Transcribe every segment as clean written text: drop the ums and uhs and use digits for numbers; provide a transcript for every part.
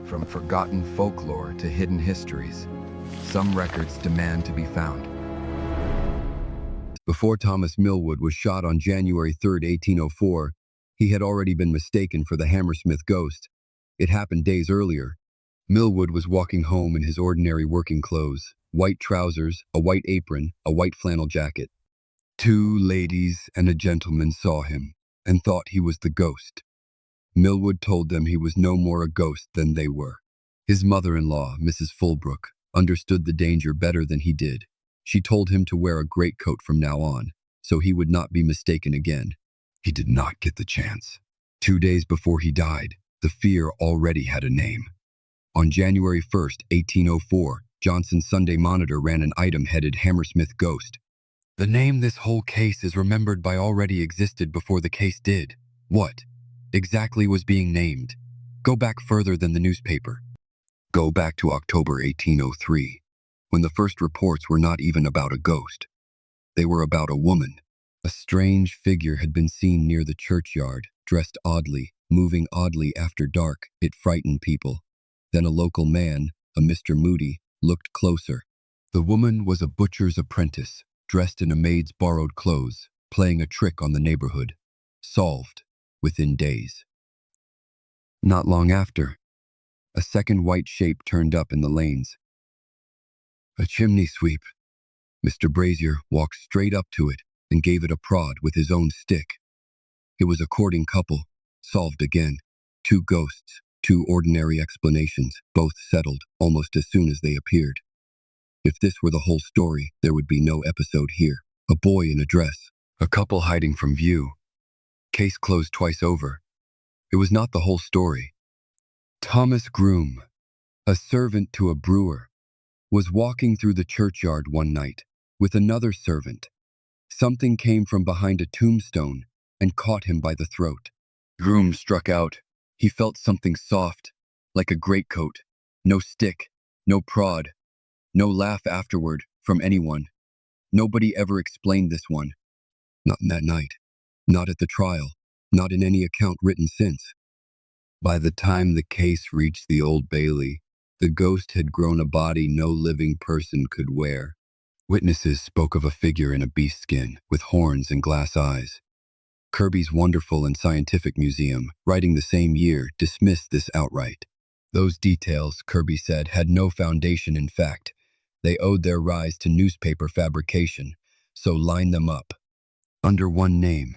From forgotten folklore to hidden histories, some records demand to be found. Before Thomas Millwood was shot on January 3, 1804, he had already been mistaken for the Hammersmith Ghost. It happened days earlier. Millwood was walking home in his ordinary working clothes, white trousers, a white apron, a white flannel jacket. Two ladies and a gentleman saw him and thought he was the ghost. Millwood told them he was no more a ghost than they were. His mother-in-law, Mrs. Fulbrook, understood the danger better than he did. She told him to wear a greatcoat from now on, so he would not be mistaken again. He did not get the chance. 2 days before he died, the fear already had a name. On January 1st, 1804, Johnson's Sunday Monitor ran an item headed Hammersmith Ghost. The name this whole case is remembered by already existed before the case did. What exactly was being named? Go back further than the newspaper. Go back to October 1803, when the first reports were not even about a ghost. They were about a woman. A strange figure had been seen near the churchyard, dressed oddly, moving oddly after dark. It frightened people. Then a local man, a Mr. Moody, looked closer. The woman was a butcher's apprentice, dressed in a maid's borrowed clothes, playing a trick on the neighborhood. Solved within days. Not long after, a second white shape turned up in the lanes. A chimney sweep. Mr. Brazier walked straight up to it and gave it a prod with his own stick. It was a courting couple, solved again. 2 ghosts, 2 ordinary explanations, both settled almost as soon as they appeared. If this were the whole story, there would be no episode here. A boy in a dress, a couple hiding from view. Case closed twice over. It was not the whole story. Thomas Groom, a servant to a brewer, was walking through the churchyard one night with another servant. Something came from behind a tombstone and caught him by the throat. Groom struck out. He felt something soft, like a greatcoat. No stick, no prod, no laugh afterward from anyone. Nobody ever explained this one. Not that night. Not at the trial. Not in any account written since. By the time the case reached the Old Bailey, the ghost had grown a body no living person could wear. Witnesses spoke of a figure in a beast skin, with horns and glass eyes. Kirby's Wonderful and Scientific Museum, writing the same year, dismissed this outright. Those details, Kirby said, had no foundation in fact. They owed their rise to newspaper fabrication, so line them up. Under one name,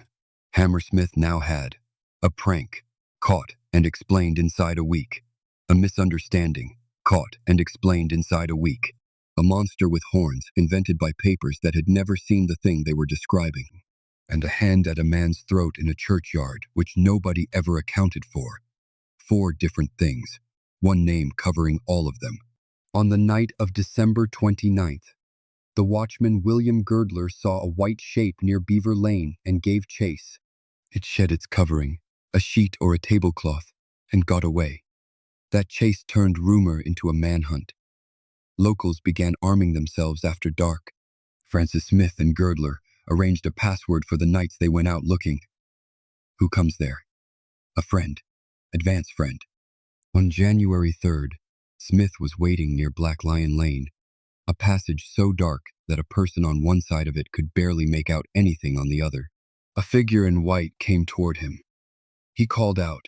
Hammersmith now had a prank, caught and explained inside a week. A misunderstanding, caught and explained inside a week. A monster with horns, invented by papers that had never seen the thing they were describing. And a hand at a man's throat in a churchyard, which nobody ever accounted for. 4 different things, one name covering all of them. On the night of December 29th, the watchman William Girdler saw a white shape near Beaver Lane and gave chase. It shed its covering, a sheet or a tablecloth, and got away. That chase turned rumor into a manhunt. Locals began arming themselves after dark. Francis Smith and Girdler arranged a password for the nights they went out looking. Who comes there? A friend. Advance friend. On January 3rd, Smith was waiting near Black Lion Lane, a passage so dark that a person on one side of it could barely make out anything on the other. A figure in white came toward him. He called out.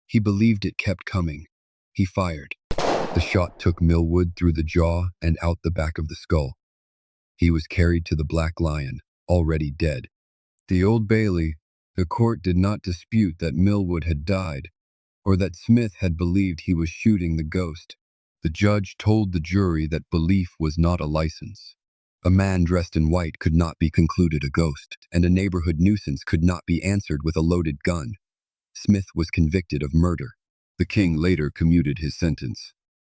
He believed it kept coming. He fired. The shot took Millwood through the jaw and out the back of the skull. He was carried to the Black Lion, already dead. The Old Bailey, the court did not dispute that Millwood had died, or that Smith had believed he was shooting the ghost. The judge told the jury that belief was not a license. A man dressed in white could not be concluded a ghost, and a neighborhood nuisance could not be answered with a loaded gun. Smith was convicted of murder. The king later commuted his sentence.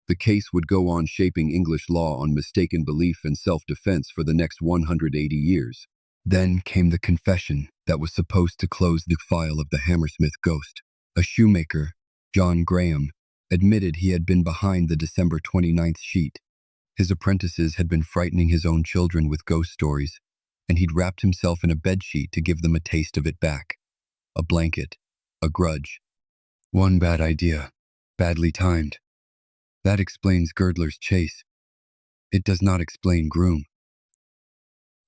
The case would go on shaping English law on mistaken belief and self-defense for the next 180 years. Then came the confession that was supposed to close the file of the Hammersmith Ghost. A shoemaker, John Graham, admitted he had been behind the December 29th sheet. His apprentices had been frightening his own children with ghost stories, and he'd wrapped himself in a bedsheet to give them a taste of it back. A blanket, a grudge. One bad idea, badly timed. That explains Girdler's chase. It does not explain Groom.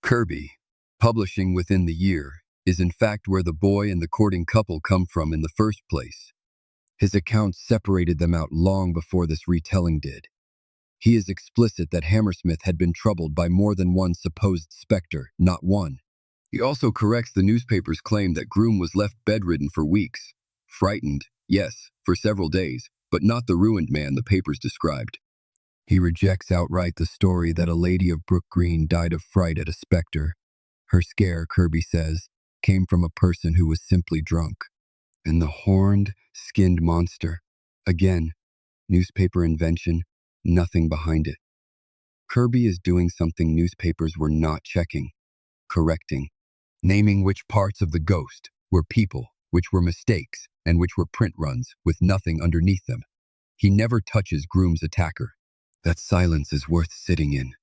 Kirby, publishing within the year, is in fact where the boy and the courting couple come from in the first place. His accounts separated them out long before this retelling did. He is explicit that Hammersmith had been troubled by more than one supposed specter, not one. He also corrects the newspaper's claim that Groom was left bedridden for weeks. Frightened, yes, for several days, but not the ruined man the papers described. He rejects outright the story that a lady of Brook Green died of fright at a specter. Her scare, Kirby says, came from a person who was simply drunk. And the horned, skinned monster, again, newspaper invention, nothing behind it. Kirby is doing something newspapers were not checking, correcting, naming which parts of the ghost were people, which were mistakes, and which were print runs with nothing underneath them. He never touches Groom's attacker. That silence is worth sitting in.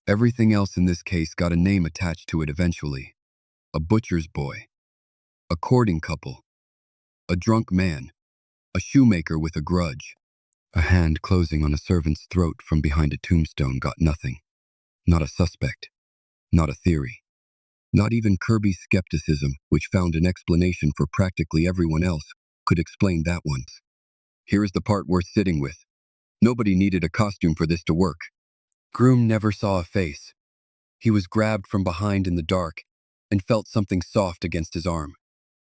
Everything else in this case got a name attached to it eventually. A butcher's boy, a courting couple, a drunk man, a shoemaker with a grudge. A hand closing on a servant's throat from behind a tombstone got nothing. Not a suspect. Not a theory. Not even Kirby's skepticism, which found an explanation for practically everyone else, could explain that once. Here is the part worth sitting with. Nobody needed a costume for this to work. Groom never saw a face. He was grabbed from behind in the dark and felt something soft against his arm.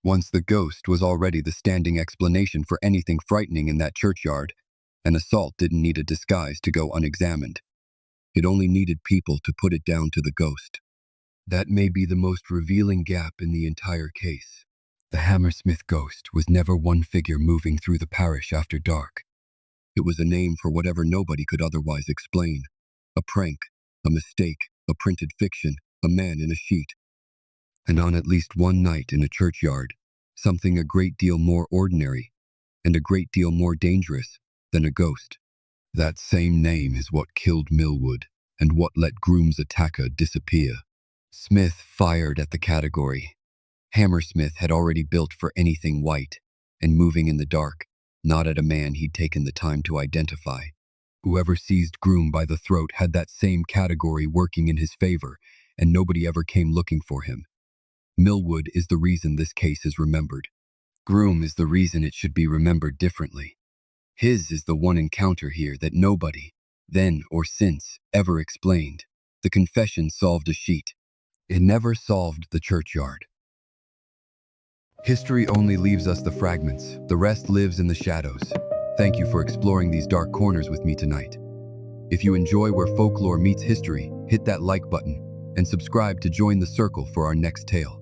Once the ghost was already the standing explanation for anything frightening in that churchyard. An assault didn't need a disguise to go unexamined. It only needed people to put it down to the ghost. That may be the most revealing gap in the entire case. The Hammersmith Ghost was never one figure moving through the parish after dark. It was a name for whatever nobody could otherwise explain. A prank, a mistake, a printed fiction, a man in a sheet. And on at least one night in a churchyard, something a great deal more ordinary and a great deal more dangerous than a ghost. That same name is what killed Millwood and what let Groom's attacker disappear. Smith fired at the category. Hammersmith had already built for anything white and moving in the dark, not at a man he'd taken the time to identify. Whoever seized Groom by the throat had that same category working in his favor, and nobody ever came looking for him. Millwood is the reason this case is remembered. Groom is the reason it should be remembered differently. His is the one encounter here that nobody, then or since, ever explained. The confession solved a sheet. It never solved the churchyard. History only leaves us the fragments. The rest lives in the shadows. Thank you for exploring these dark corners with me tonight. If you enjoy where folklore meets history, hit that like button and subscribe to join the circle for our next tale.